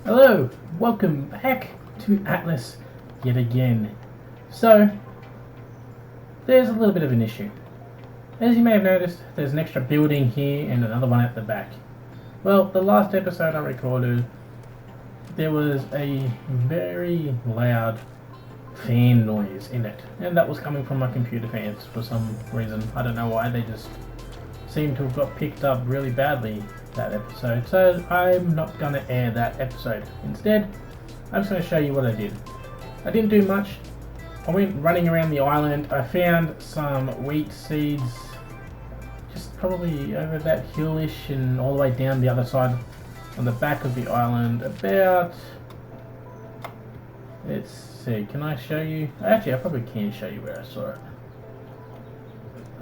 Hello, welcome back to Atlas yet again. So, there's a little bit of an issue. As you may have noticed, there's an extra building here and another one at the back. Well, the last episode I recorded, there was a very loud fan noise in it, and that was coming from my computer fans for some reason. I don't know why, they just seem to have got picked up really badly that episode, so I'm not going to air that episode. Instead, I'm just going to show you what I did. I didn't do much. I went running around the island. I found some wheat seeds just probably over that hillish and all the way down the other side on the back of the island. About, let's see, can I show you? Actually, I probably can show you where I saw it.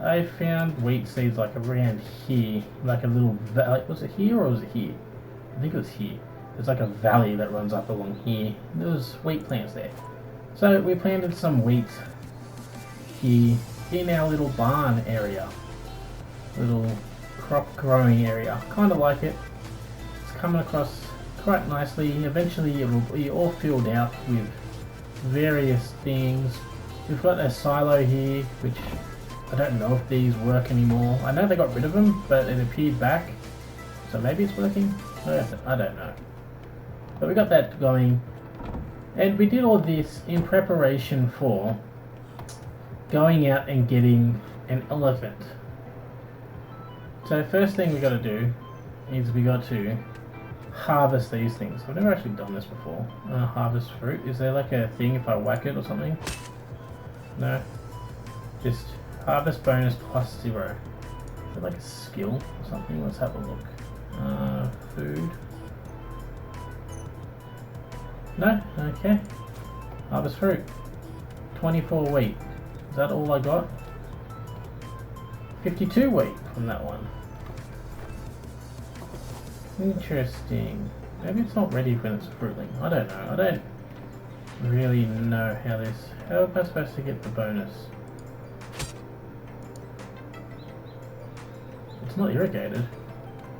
I found wheat seeds like around here, like a little valley. Was it here or was it here? I think it was here. There's like a valley that runs up along here. There was wheat plants there. So we planted some wheat here in our little barn area. Little crop growing area. Kind of like it. It's coming across quite nicely. Eventually it will be all filled out with various things. We've got a silo here, which I don't know if these work anymore. I know they got rid of them, but it appeared back. So maybe it's working? I don't know. But we got that going. And we did all this in preparation for going out and getting an elephant. So first thing we got to do is we got to harvest these things. I've never actually done this before. Harvest fruit. Is there like a thing if I whack it or something? No? Just harvest bonus +0. Is it like a skill or something? Let's have a look. Food. No? Okay. Harvest fruit. 24 wheat. Is that all I got? 52 wheat from that one. Interesting. Maybe it's not ready when it's fruitling. I don't know. I don't really know how this... How am I supposed to get the bonus? It's not irrigated.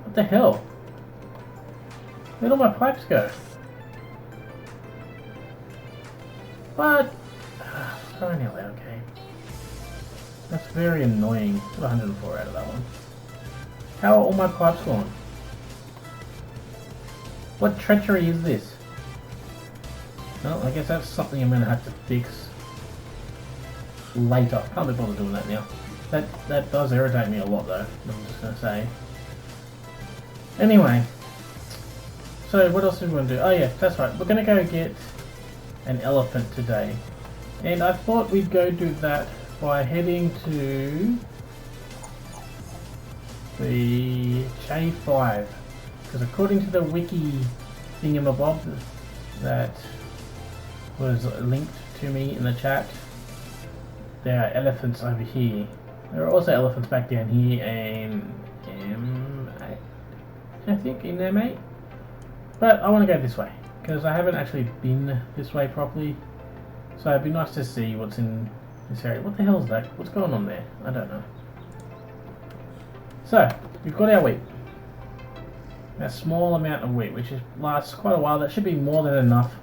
What the hell? Where'd all my pipes go? What? Throwing out loud, okay. That's very annoying. Got 104 out of that one. How are all my pipes gone? What treachery is this? Well, I guess that's something I'm going to have to fix later. Can't be bothered doing that now. That does irritate me a lot though, I'm just going to say. Anyway, so what else are we going to do? Oh yeah, that's right, we're going to go get an elephant today. And I thought we'd go do that by heading to the J5. Because according to the wiki thingamabob that was linked to me in the chat, there are elephants over here. There are also elephants back down here and M8, I think, in M8. But I want to go this way because I haven't actually been this way properly. So it'd be nice to see what's in this area. What the hell is that? What's going on there? I don't know. So we've got our wheat. A small amount of wheat, which lasts quite a while. That should be more than enough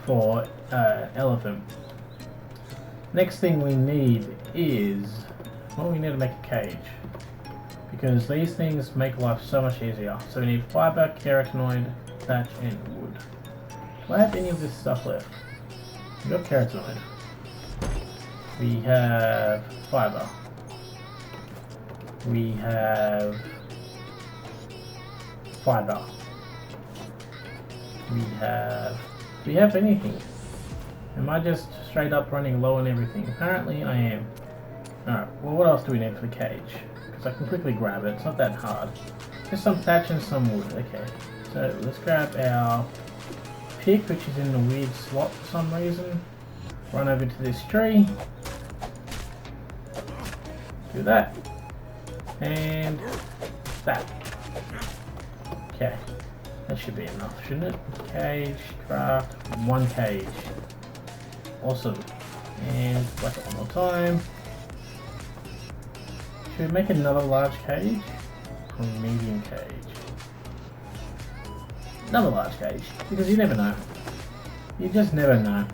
for elephant. Next thing we need is, well, we need to make a cage because these things make life so much easier. So we need fiber, carotenoid, thatch, and wood. Do I have any of this stuff left? We got carotenoid. We have fiber. We have fiber. We have... Do we have anything? Am I just straight up running low on everything? Apparently I am. Alright, well what else do we need for the cage? Because I can quickly grab it, it's not that hard. Just some thatch and some wood, okay. So let's grab our pick, which is in the weird slot for some reason. Run over to this tree. Do that. And that. Okay. That should be enough, shouldn't it? Cage, craft, one cage. Awesome. And whack it one more time. Should we make another large cage? Or medium cage? another large cage, because you never know. You just never know.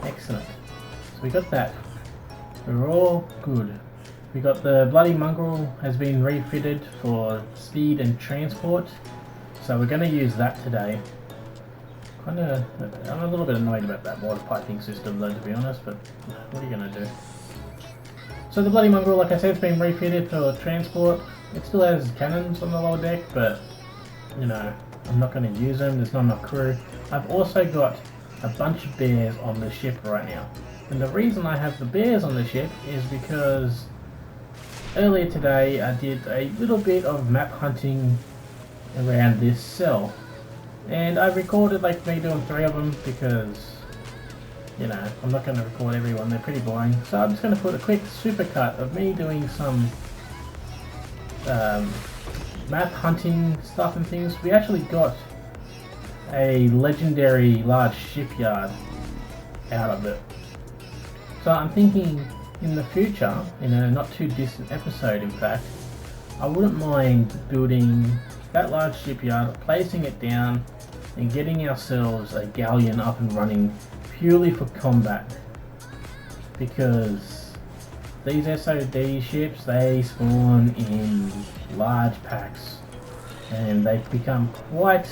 Excellent. So we got that. We're all good. We got the bloody mongrel has been refitted for speed and transport, so we're going to use that today. I'm a little bit annoyed about that water piping system though, to be honest, but what are you going to do? So the bloody mongrel, like I said, has been refitted for transport. It still has cannons on the lower deck, but you know, I'm not going to use them. There's not enough crew. I've also got a bunch of bears on the ship right now. And the reason I have the bears on the ship is because earlier today I did a little bit of map hunting around this cell. And I recorded like me doing 3 of them because, you know, I'm not going to record everyone. They're pretty boring. So I'm just going to put a quick supercut of me doing some map hunting stuff and things. We actually got a legendary large shipyard out of it. So I'm thinking in the future, in a not too distant episode in fact, I wouldn't mind building that large shipyard, placing it down and getting ourselves a galleon up and running purely for combat. Because these SOD ships, they spawn in large packs and they become quite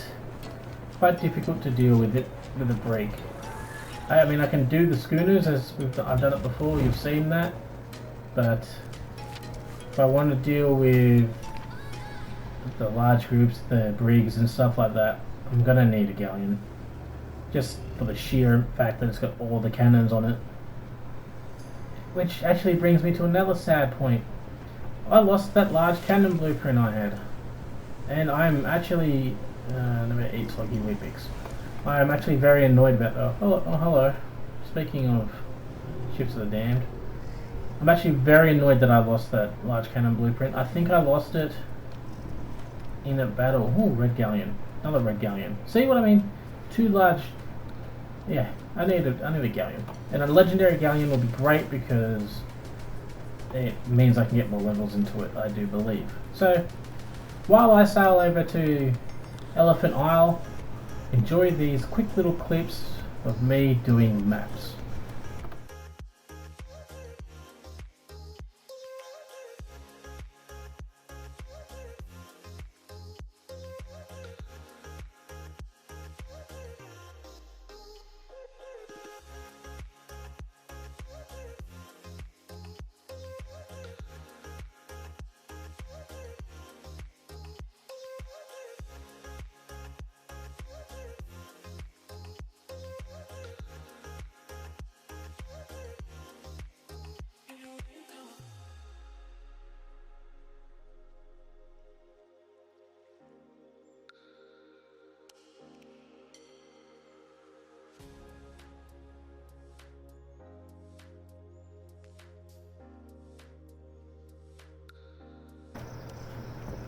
difficult to deal with a brig. I mean, I can do the schooners as I've done it before, you've seen that, but if I want to deal with the large groups, the brigs and stuff like that, I'm gonna need a galleon, just for the sheer fact that it's got all the cannons on it. Which actually brings me to another sad point. I lost that large cannon blueprint I had, and I'm actually let me eat soggy Weet-Bix. I am actually very annoyed about that. Oh, hello. Speaking of ships of the damned, I'm actually very annoyed that I lost that large cannon blueprint. I think I lost it in a battle. Ooh, red galleon. Another red galleon. See what I mean? 2 large... Yeah, I need a galleon. And a legendary galleon will be great because it means I can get more levels into it, I do believe. So, while I sail over to Elephant Isle, enjoy these quick little clips of me doing maps.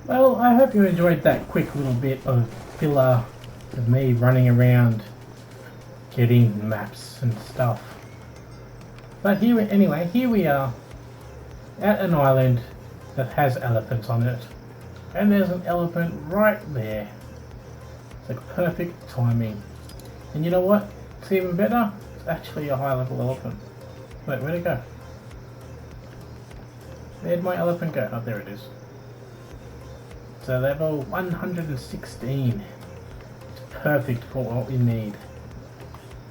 Well, I hope you enjoyed that quick little bit of filler of me running around getting maps and stuff. But anyway, here we are at an island that has elephants on it. And there's an elephant right there. It's like perfect timing. And you know what? It's even better. It's actually a high level elephant. Wait, where'd it go? Where'd my elephant go? Oh, there it is. So level 116. It's perfect for what we need.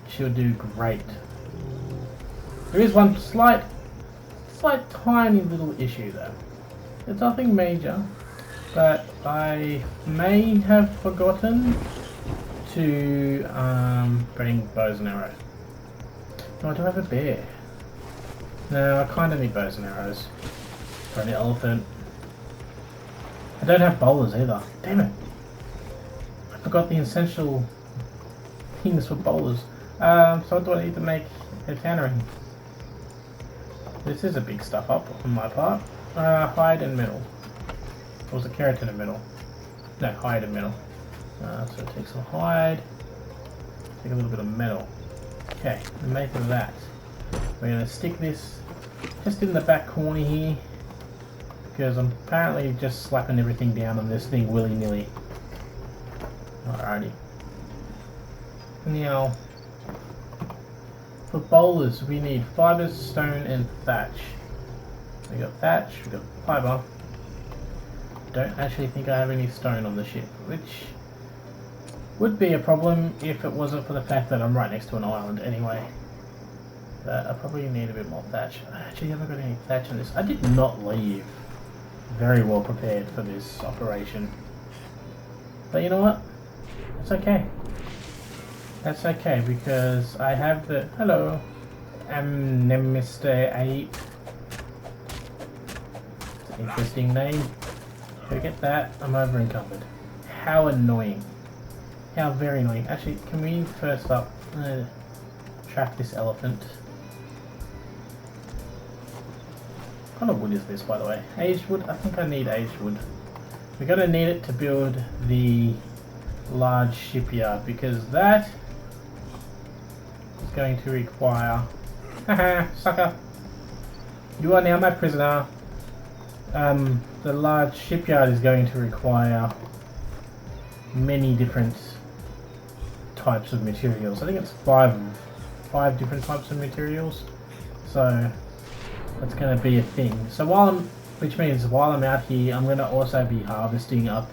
She'll do great. There is one slight tiny little issue though. It's nothing major, but I may have forgotten to bring bows and arrows. No, I do have a bear. No, I kind of need bows and arrows for an elephant. I don't have bowlers either. Damn it. I forgot the essential things for bowlers. So what do I need to make a tannery? This is a big stuff up on my part. Hide and metal. Or was it keratin and metal? No, hide and metal. So take some hide. Take a little bit of metal. Okay, make that. We're going to stick this just in the back corner here, because I'm apparently just slapping everything down on this thing willy-nilly. Alrighty. Now, for bowlers, we need fibers, stone, and thatch. We got thatch, we got fiber. Don't actually think I have any stone on the ship, which would be a problem if it wasn't for the fact that I'm right next to an island anyway. But I probably need a bit more thatch. I actually haven't got any thatch on this. I did not leave very well prepared for this operation. But you know what? It's okay. That's okay because I have the... Hello. Mr. 8. It's an interesting name. Forget that. I'm over encumbered. How annoying. How very annoying. Actually, can we first up track this elephant? What kind of wood is this, by the way? Aged wood? I think I need aged wood. We're going to need it to build the large shipyard because that is going to require... Haha, sucker! You are now my prisoner. The large shipyard is going to require many different types of materials. I think it's five different types of materials. So that's going to be a thing. So which means while I'm out here, I'm going to also be harvesting up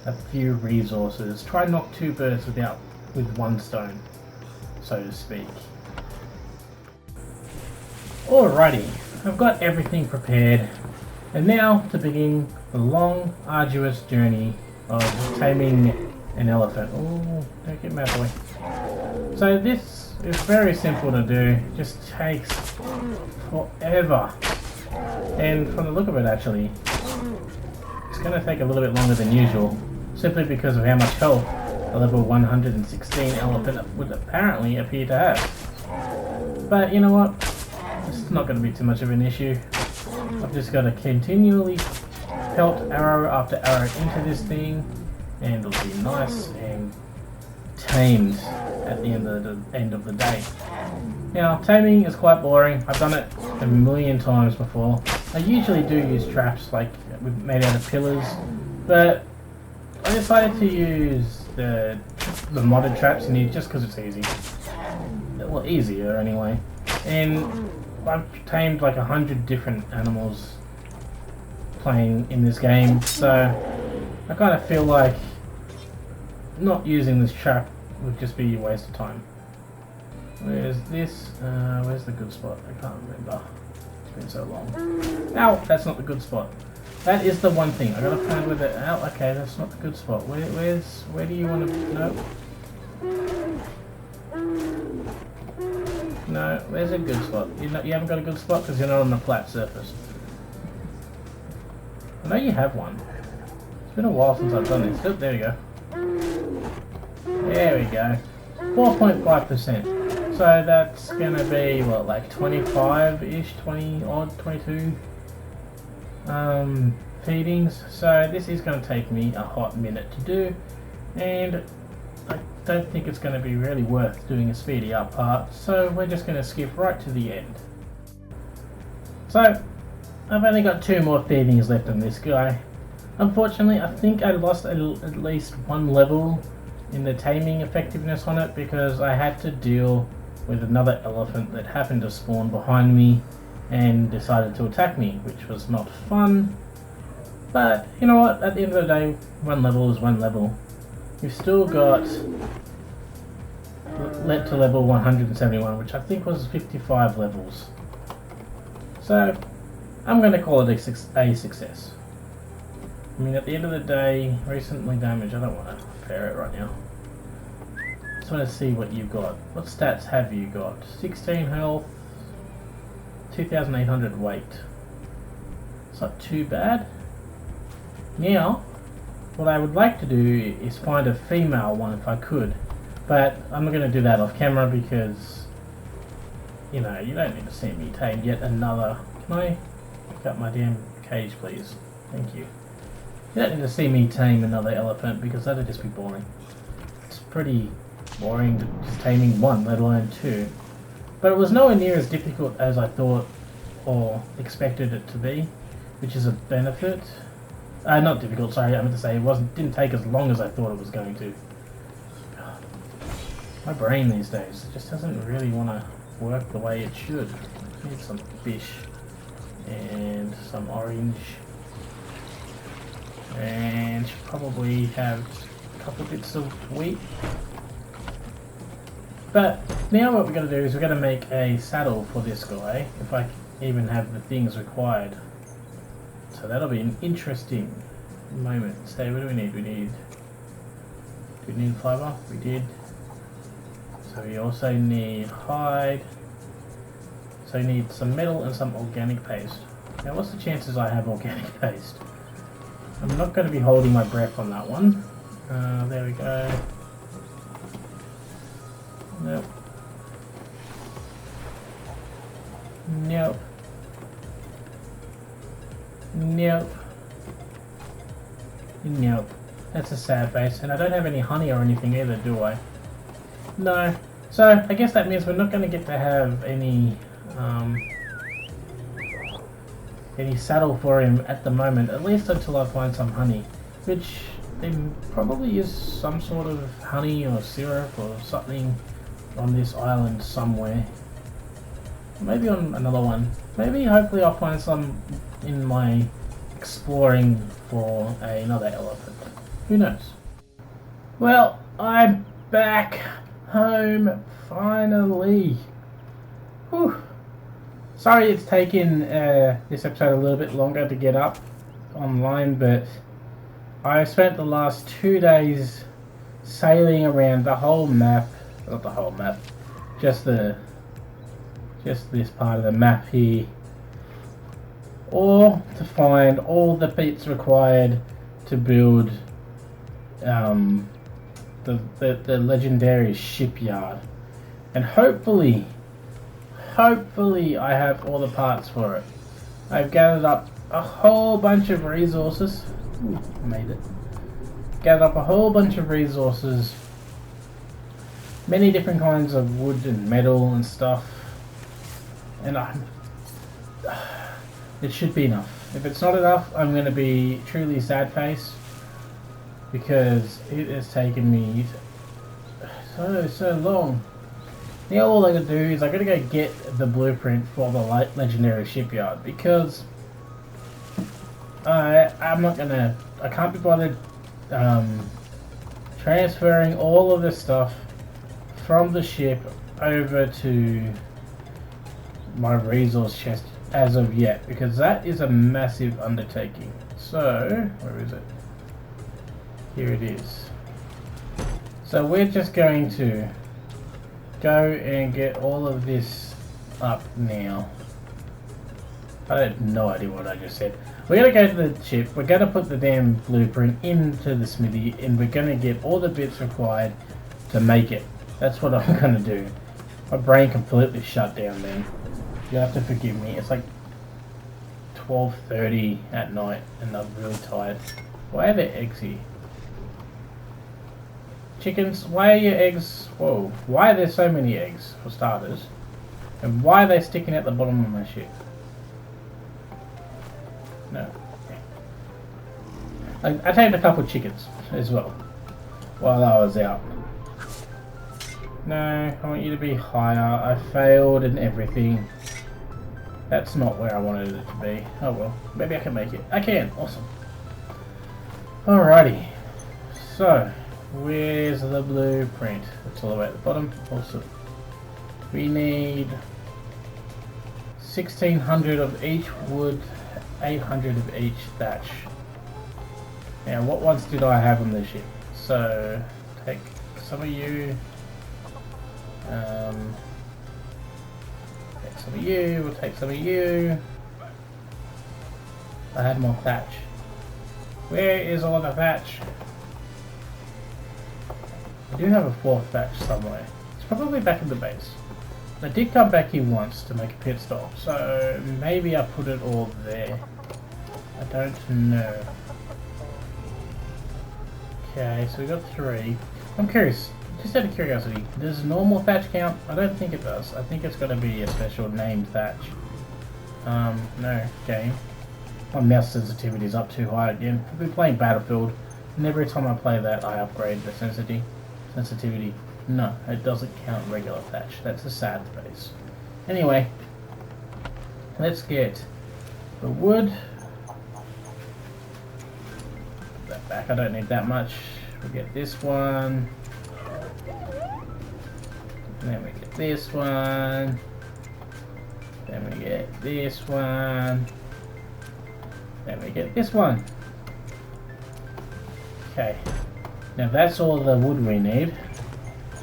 a few resources. Try and knock two birds with one stone, so to speak. Alrighty, I've got everything prepared, and now to begin the long, arduous journey of taming an elephant. Oh, don't get mad boy. So this is very simple to do, just takes forever. And from the look of it actually, it's going to take a little bit longer than usual, simply because of how much health a level 116 elephant would apparently appear to have. But you know what, it's not going to be too much of an issue. I've just got to continually pelt arrow after arrow into this thing, and it'll be nice and tamed at the end of the day. Now, taming is quite boring. I've done it a million times before. I usually do use traps like made out of pillars, but I decided to use the modded traps in here just because it's easy. Well, easier anyway. And I've tamed like 100 different animals playing in this game, so I kind of feel like not using this trap would just be a waste of time. Where's this? Where's the good spot? I can't remember. It's been so long. Ow! That's not the good spot. That is the one thing. I gotta find where the... Ow, okay, that's not the good spot. Where do you want to... No. No, where's a good spot? You haven't got a good spot because you're not on a flat surface. I know you have one. It's been a while since I've done this. Oh, there we go. There we go. 4.5%. So that's gonna be what, like 25-ish, 20 odd, 22 feedings. So this is gonna take me a hot minute to do, and I don't think it's gonna be really worth doing a speedy up part. So we're just gonna skip right to the end. So I've only got 2 more feedings left on this guy. Unfortunately, I think I lost at least 1 level in the taming effectiveness on it because I had to deal with another elephant that happened to spawn behind me and decided to attack me, which was not fun. But you know what, at the end of the day, 1 level is 1 level. We've still got led to level 171, which I think was 55 levels. So I'm going to call it a success. I mean, at the end of the day, recently damaged, I don't want to compare it right now. Just want to see what you've got. What stats have you got? 16 health, 2,800 weight. It's not too bad. Now, what I would like to do is find a female one if I could. But I'm not going to do that off camera because, you know, you don't need to see me tame yet another... Can I pick up my damn cage, please? Thank you. You don't need to see me tame another elephant because that'd just be boring. It's pretty boring just taming 1, let alone 2. But it was nowhere near as difficult as I thought or expected it to be, which is a benefit. Not difficult, sorry, I meant to say didn't take as long as I thought it was going to. My brain these days just doesn't really want to work the way it should. I need some fish and some orange, and should probably have a couple bits of wheat. But now what we're going to do is we're going to make a saddle for this guy, if I even have the things required. So that'll be an interesting moment. So what do we need? Do we need fibre? We did. So we also need hide. So we need some metal and some organic paste. Now what's the chances I have organic paste? I'm not going to be holding my breath on that one. There we go. Nope. Nope. Nope. Nope. That's a sad face. And I don't have any honey or anything either, do I? No. So, I guess that means we're not going to get to have any saddle for him at the moment, at least until I find some honey. Which, there probably is some sort of honey or syrup or something on this island somewhere. Maybe on another one. Maybe, hopefully I'll find some in my exploring for another elephant. Who knows? Well, I'm back home finally. Whew. Sorry it's taken this episode a little bit longer to get up online, but I spent the last 2 days sailing around the whole map. Not the whole map, just this part of the map here, or to find all the bits required to build the legendary shipyard, and hopefully I have all the parts for it. I've gathered up a whole bunch of resources. Ooh, I made it. Gathered up a whole bunch of resources. Many different kinds of wood and metal and stuff, and it should be enough. If it's not enough, I'm going to be truly sad face, because it has taken me so long. Now all I gotta do is I gotta go get the blueprint for the legendary shipyard, because I can't be bothered transferring all of this stuff from the ship over to my resource chest as of yet, because that is a massive undertaking. So, where is it? Here it is. So we're just going to go and get all of this up now. I have no idea what I just said. We're going to go to the ship, we're going to put the damn blueprint into the smithy, and we're going to get all the bits required to make it. That's what I'm going to do. My brain completely shut down then. You have to forgive me. It's like 12:30 at night and I'm really tired. Why are there eggs here? Chickens, why are your eggs... Whoa. Why are there so many eggs, for starters? And why are they sticking at the bottom of my ship? No. I tamed a couple of chickens as well while I was out. No, I want you to be higher. I failed and everything. That's not where I wanted it to be. Oh well, maybe I can make it. I can, awesome. Alrighty. So, where's the blueprint? It's all the way at the bottom. Awesome. We need 1600 of each wood, 800 of each thatch. Now, what ones did I have on the ship? So, take some of you. Take some of you, we'll take some of you. I had more thatch. Where is all the thatch? I do have a fourth thatch somewhere. It's probably back in the base. I did come back here once to make a pit stop, so maybe I put it all there. I don't know. Okay, so we got 3. I'm curious. Just out of curiosity, does normal thatch count? I don't think it does. I think it's got to be a special named thatch. No, game. My mouse sensitivity is up too high again. I've been playing Battlefield, and every time I play that, I upgrade the sensitivity. No, it doesn't count regular thatch. That's a sad face. Anyway, let's get the wood. Put that back. I don't need that much. We'll get this one. And then we get this one. Then we get this one. Then we get this one. Okay. Now that's all the wood we need.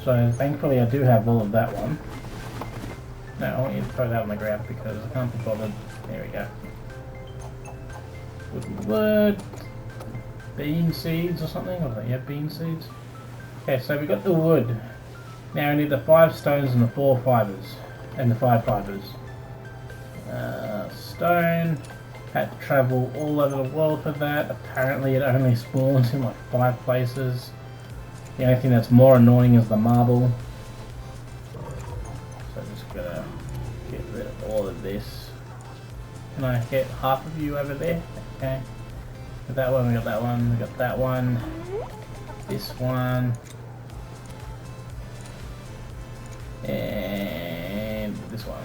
So thankfully I do have all of that one. No, I want you to throw that on the ground because I can't be bothered. There we go. Wood. Bean seeds or something? Or yeah, bean seeds. Okay, so we got the wood. Now we need the 5 stones and the 4 fibers. And the 5 fibers. Stone. Had to travel all over the world for that. Apparently it only spawns in like 5 places. The only thing that's more annoying is the marble. So I'm just gonna get rid of all of this. Can I get half of you over there? Okay. Got that one, we got that one, we got that one. This one. And this one.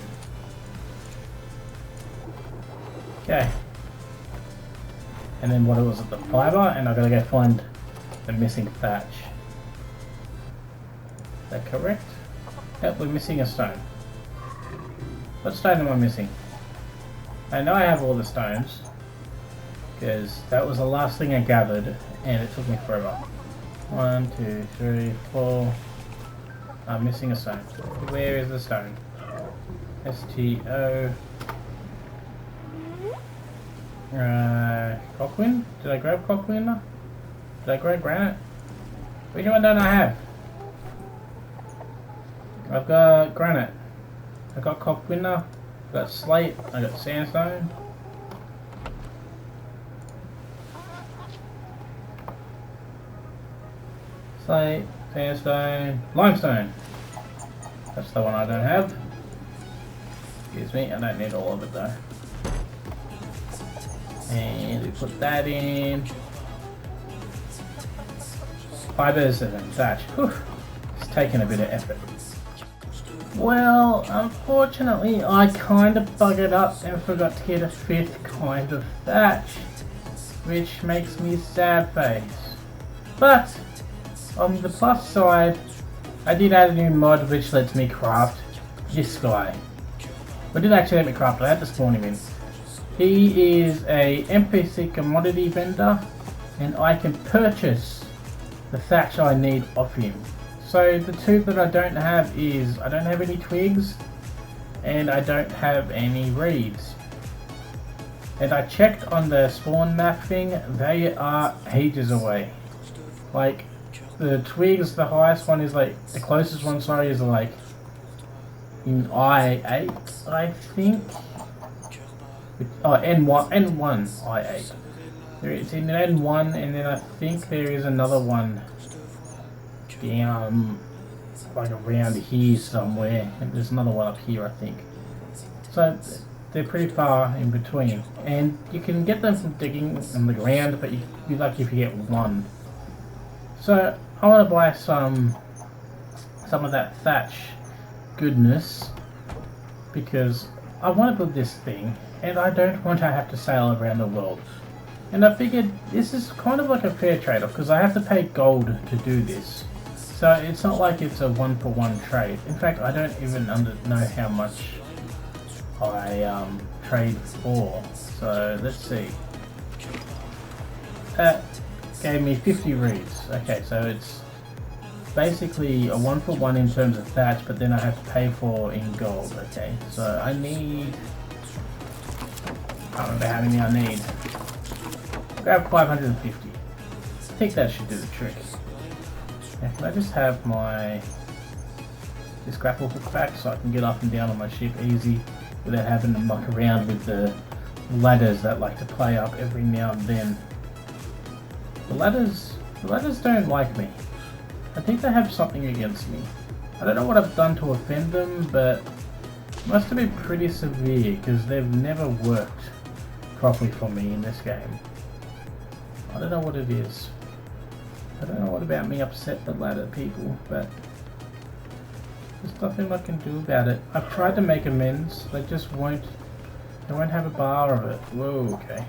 Okay. And then what was it? The fiber, and I gotta go find the missing thatch. Is that correct? Yep, we're missing a stone. What stone am I missing? I know I have all the stones, because that was the last thing I gathered, and it took me forever. 1, 2, 3, 4. I'm missing a stone. Where is the stone? STO. Cockwin? Did I grab Cockwin? Did I grab granite? Which one don't I have? I've got granite. I got Cockwin. I got slate. I got sandstone. Slate, sandstone, limestone. That's the one I don't have. Excuse me, I don't need all of it though. And we put that in. Fibers and then thatch. Whew. It's taken a bit of effort. Well, unfortunately, I kind of buggered up and forgot to get a 5th kind of thatch, which makes me sad face. But on the plus side, I did add a new mod which lets me craft this guy. But it did actually let me craft it. I had to spawn him in. He is a NPC commodity vendor, and I can purchase the thatch I need off him. So the 2 that I don't have is, I don't have any twigs, and I don't have any reeds. And I checked on the spawn map thing, they are ages away. Like, the twigs, the highest one is like, the closest one, sorry, is like in I8, I think. Oh, N1, I8. It's in N1, and then I think there is another one down, like around here somewhere, and there's another one up here, I think. So they're pretty far in between, and you can get them from digging on the ground, but you'd be lucky if you get one. So I want to buy some of that thatch goodness, because I want to build this thing, and I don't want to have to sail around the world. And I figured this is kind of like a fair trade-off, because I have to pay gold to do this. So it's not like it's a one-for-one trade. In fact, I don't even know how much I trade for. So let's see. That gave me 50 reeds. Okay, so it's basically a one-for-one in terms of thatch, but then I have to pay for in gold. Okay, so I need, I don't remember how many I need. Grab 550. I think that should do the trick. Now, can I just have this grapple hook back so I can get up and down on my ship easy without having to muck around with the ladders that like to play up every now and then. The ladders don't like me. I think they have something against me. I don't know what I've done to offend them, but it must have been pretty severe because they've never worked properly for me in this game. I don't know what it is. I don't know what about me upset the ladder people, but There's nothing I can do about it. I've tried to make amends. They just won't. They won't have a bar of it. Whoa. Okay.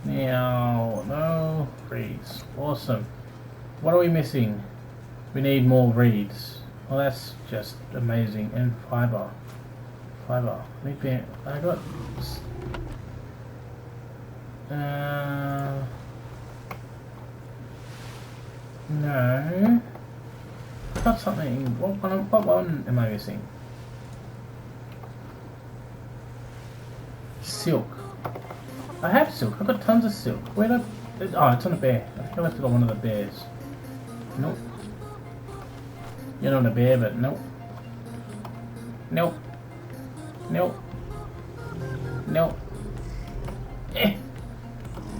Now, no reeds. Awesome. What are we missing? We need more reeds. Well, that's just amazing. And fiber. Fiber. I got. No. I got something. What one am I missing? Silk. I have silk. I've got tons of silk. Where did oh, it's on a bear. I think I left it on one of the bears. Nope. You're not a bear, but nope. Nope. Nope. Nope.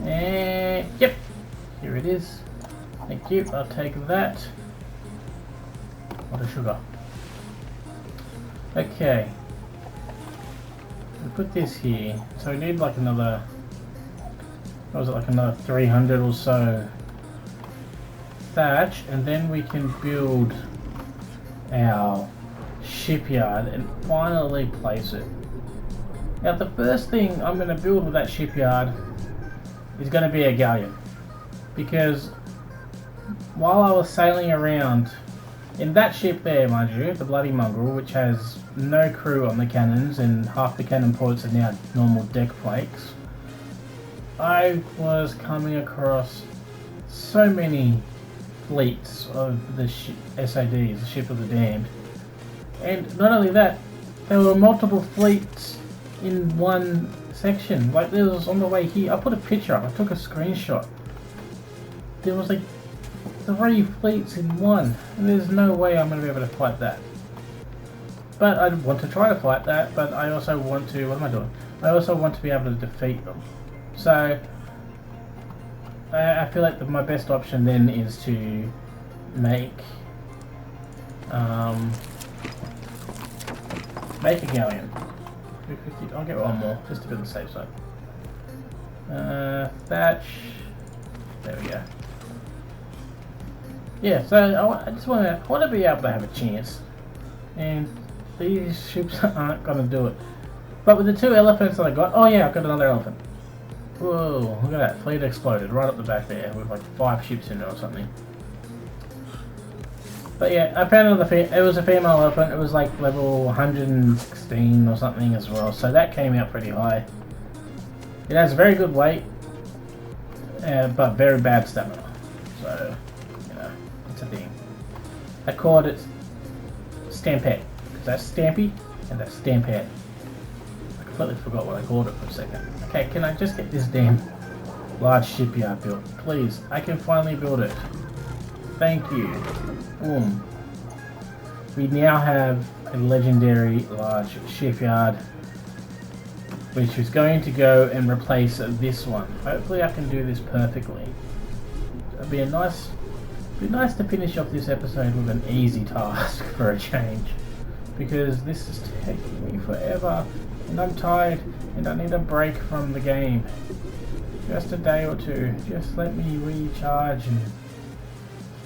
Yep. Here it is. Thank you. I'll take that. What a sugar. Okay. We put this here. So we need like another. What was it, like another 300 or so thatch, and then we can build our shipyard and finally place it. Now the first thing I'm going to build with that shipyard is going to be a galleon, because while I was sailing around in that ship there, mind you, the Bloody Mongrel, which has no crew on the cannons and half the cannon ports are now normal deck plates, I was coming across so many fleets of the SADs, the Ship of the Damned, and not only that, there were multiple fleets in one section. Like there was on the way here, I put a picture up, I took a screenshot. There was like 3 fleets in one, and there's no way I'm going to be able to fight that. But I want to try to fight that, but I also want to, what am I doing? I also want to be able to defeat them. So I feel like my best option then is to make a galleon. 250. I'll get one more just to be on the safe side. Thatch. There we go. Yeah. So I just want to be able to have a chance, and these ships aren't going to do it. But with the 2 elephants that I got, oh yeah, I got another elephant. Whoa, look at that, fleet exploded right up the back there with like 5 ships in it or something. But yeah, I found another it was a female elephant, it was like level 116 or something as well, so that came out pretty high. It has very good weight, but very bad stamina, so, you know, it's a thing. I called it Stampede, because that's Stampy, and that's Stampede. I completely forgot what I called it for a second. Okay, can I just get this damn large shipyard built? Please, I can finally build it. Thank you. Boom. We now have a legendary large shipyard, which is going to go and replace this one. Hopefully I can do this perfectly. It'd be nice to finish off this episode with an easy task for a change, because this is taking me forever. And I'm tired, and I need a break from the game. Just a day or 2. Just let me recharge and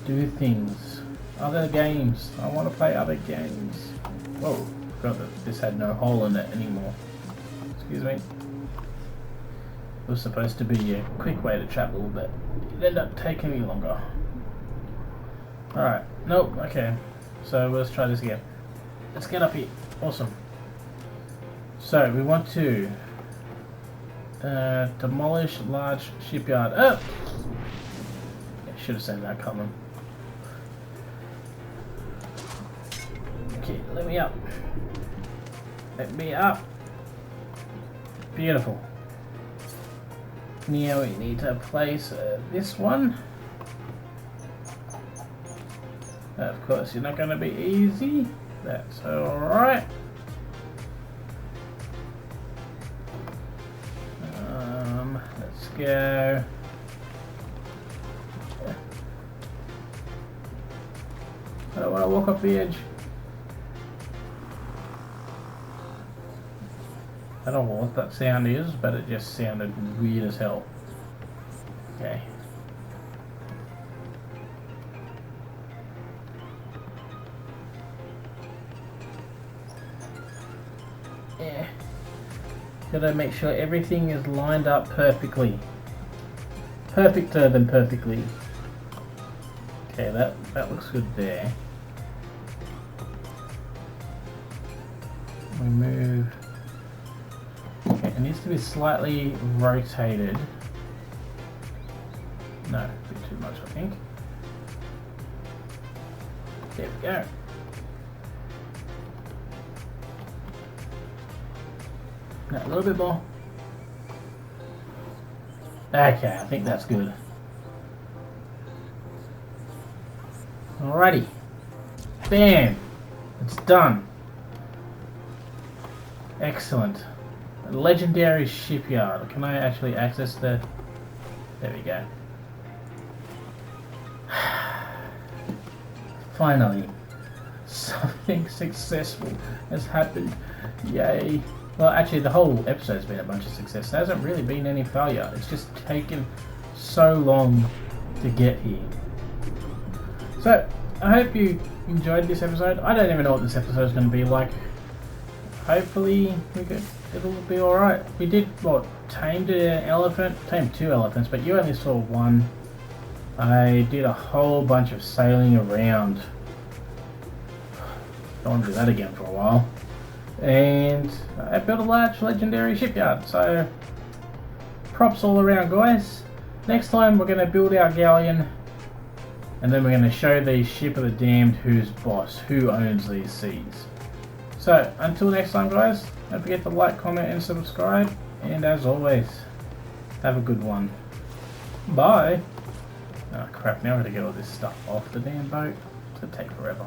do things. Other games. I want to play other games. Whoa, forgot that this had no hole in it anymore. Excuse me. It was supposed to be a quick way to travel, but it ended up taking me longer. Alright, nope, okay. So let's try this again. Let's get up here. Awesome. So we want to demolish large shipyard. Oh! I should have seen that coming. Okay, let me up. Let me up. Beautiful. Now we need to place this one. Of course, you're not going to be easy. That's alright. Let's go. I don't want to walk off the edge. I don't know what that sound is, but it just sounded weird as hell. Okay. Yeah. Gotta make sure everything is lined up perfectly. Perfecter than perfectly. Okay, that looks good there. We move. Okay, it needs to be slightly rotated. No, a bit too much, I think. There we go. Now, a little bit more. Okay, I think that's good. Alrighty. Bam! It's done. Excellent. A legendary shipyard. Can I actually access the... There we go. Finally. Something successful has happened. Yay. Well, actually, the whole episode's been a bunch of success. There hasn't really been any failure. It's just taken so long to get here. So, I hope you enjoyed this episode. I don't even know what this episode is going to be like. Hopefully, it'll be alright. We did, what, tamed an elephant? Tamed 2 elephants, but you only saw 1. I did a whole bunch of sailing around. Don't want to do that again for a while. And I built a large legendary shipyard, so props all around, guys. Next time we're going to build our galleon, and then we're going to show the ship of the damned who's boss, who owns these seas. So until next time, guys, don't forget to like, comment and subscribe, and as always, have a good one. Bye. Oh crap, now I gotta get all this stuff off the damn boat. It's gonna take forever.